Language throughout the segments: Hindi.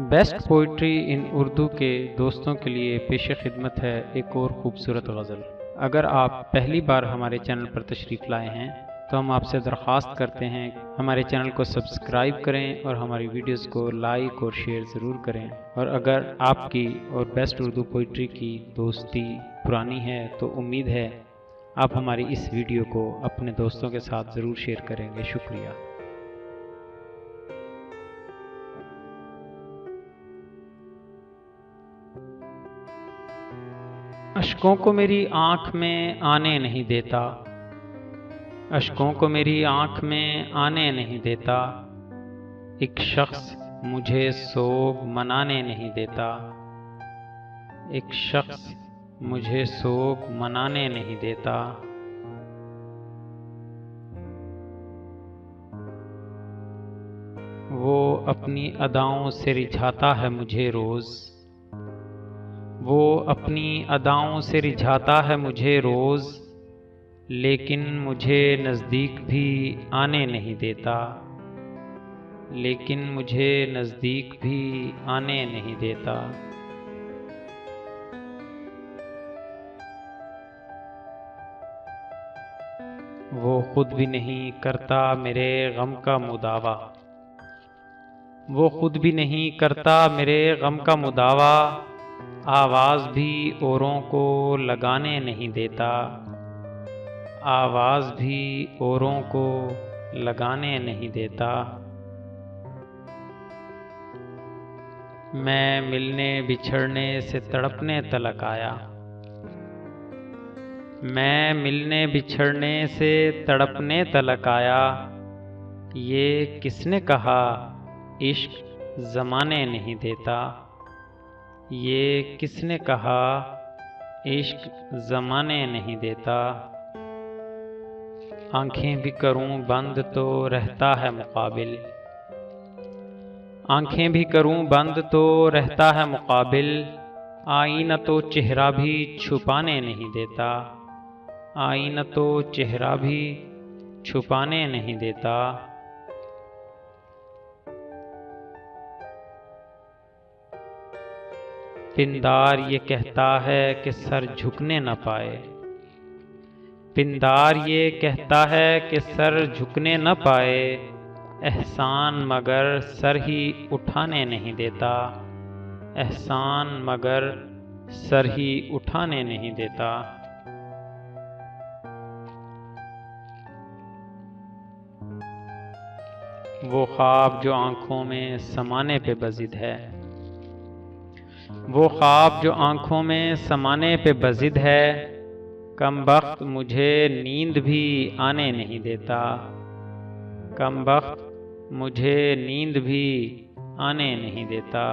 बेस्ट पोइट्री इन उर्दू के दोस्तों के लिए पेश खिदमत है एक और ख़ूबसूरत गज़ल। अगर आप पहली बार हमारे चैनल पर तशरीफ़ लाए हैं तो हम आपसे दरख्वास्त करते हैं हमारे चैनल को सब्सक्राइब करें और हमारी वीडियोस को लाइक और शेयर ज़रूर करें। और अगर आपकी और बेस्ट उर्दू पोइट्री की दोस्ती पुरानी है तो उम्मीद है आप हमारी इस वीडियो को अपने दोस्तों के साथ ज़रूर शेयर करेंगे। शुक्रिया। अश्कों को मेरी आँख में आने नहीं देता, अश्कों को मेरी आँख में आने नहीं देता, एक शख्स मुझे सोग मनाने नहीं देता, एक शख्स मुझे सोग मनाने नहीं देता। वो अपनी अदाओं से रिझाता है मुझे रोज़, वो अपनी अदाओं से रिझाता है मुझे रोज़, लेकिन मुझे नज़दीक भी आने नहीं देता, लेकिन मुझे नज़दीक भी आने नहीं देता। वो खुद भी नहीं करता मेरे गम का मुदावा, वो खुद भी नहीं करता मेरे गम का मुदावा, आवाज़ भी औरों को लगाने नहीं देता, आवाज़ भी औरों को लगाने नहीं देता। मैं मिलने बिछड़ने से तड़पने तलक आया, मैं मिलने बिछड़ने से तड़पने तलक आया, ये किसने कहा इश्क ज़माने नहीं देता, ये किसने कहा इश्क ज़माने नहीं देता। आँखें भी करूं बंद तो रहता है मुकाबिल, आँखें भी करूं बंद तो रहता है मुकाबिल, आईना तो चेहरा भी छुपाने नहीं देता, आईना तो चेहरा भी छुपाने नहीं देता। पिंदार ये कहता है कि सर झुकने न पाए, पिंदार ये कहता है कि सर झुकने न पाए, एहसान मगर सर ही उठाने नहीं देता, एहसान मगर सर ही उठाने नहीं देता। वो ख्वाब जो आँखों में समाने पे बज़िद है, वो ख्वाब जो आँखों में समाने पे बज़िद है, कमबख्त मुझे नींद भी आने नहीं देता, कमबख्त मुझे नींद भी आने नहीं देता।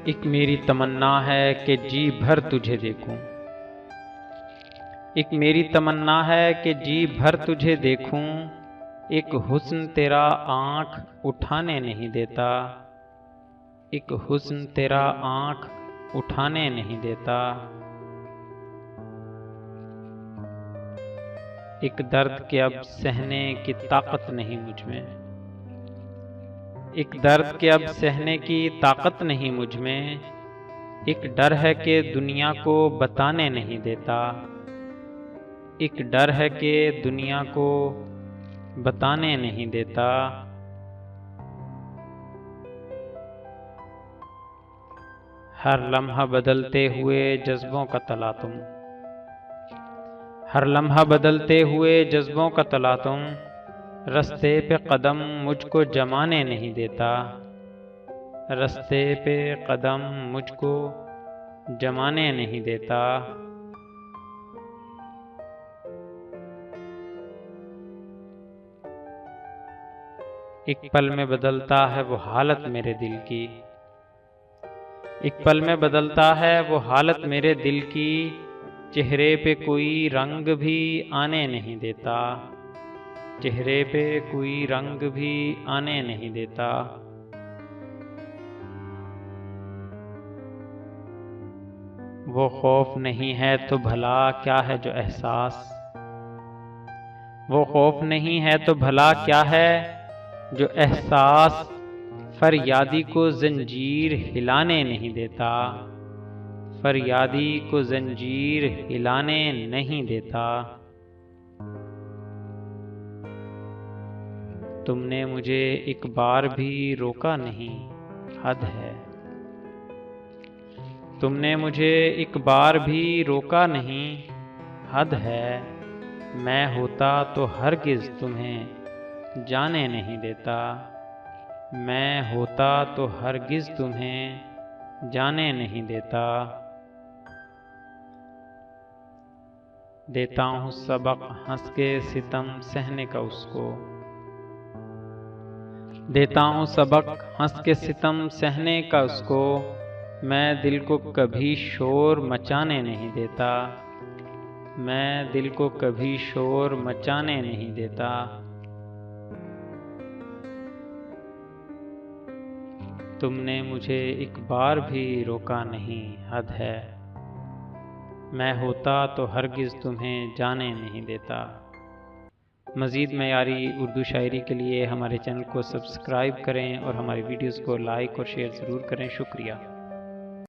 एक मेरी तमन्ना है कि जी भर तुझे देखूं, एक मेरी तमन्ना है कि जी भर तुझे देखूं, एक हुस्न तेरा आँख उठाने नहीं देता, एक हुस्न तेरा आँख उठाने नहीं देता। एक दर्द के अब सहने की ताकत नहीं मुझ में, एक दर्द के अब सहने की ताकत नहीं मुझ में, एक डर है कि दुनिया को बताने नहीं देता, एक डर है कि दुनिया को बताने नहीं देता। हर लम्हा बदलते हुए जज्बों का तलातुम, हर लम्हा बदलते हुए जज्बों का तलातुम, रस्ते पे कदम मुझको जमाने नहीं देता, रस्ते पे कदम मुझको जमाने नहीं देता। एक पल में बदलता है वो हालत मेरे दिल की, एक पल में बदलता है वो हालत मेरे दिल की, चेहरे पे कोई रंग भी आने नहीं देता, चेहरे पे कोई रंग भी आने नहीं देता। वो खौफ नहीं है तो भला क्या है जो एहसास, वो खौफ नहीं है तो भला क्या है जो एहसास फरियादी को जंजीर हिलाने नहीं देता, फरियादी को जंजीर हिलाने नहीं देता। तुमने मुझे एक बार भी रोका नहीं, हद है। तुमने मुझे एक बार भी रोका नहीं, हद है। मैं होता तो हरगिज़ तुम्हें जाने नहीं देता, मैं होता तो हरगिज़ तुम्हें जाने नहीं देता। देता हूँ सबक हंस के सितम सहने का उसको, देता हूँ सबक हंस के सितम सहने का उसको। मैं दिल को कभी शोर मचाने नहीं देता, मैं दिल को कभी शोर मचाने नहीं देता। तुमने मुझे एक बार भी रोका नहीं, हद है। मैं होता तो हरगिज़ तुम्हें जाने नहीं देता। मज़ीद मयारी उर्दू शायरी के लिए हमारे चैनल को सब्सक्राइब करें और हमारी वीडियोस को लाइक और शेयर ज़रूर करें। शुक्रिया।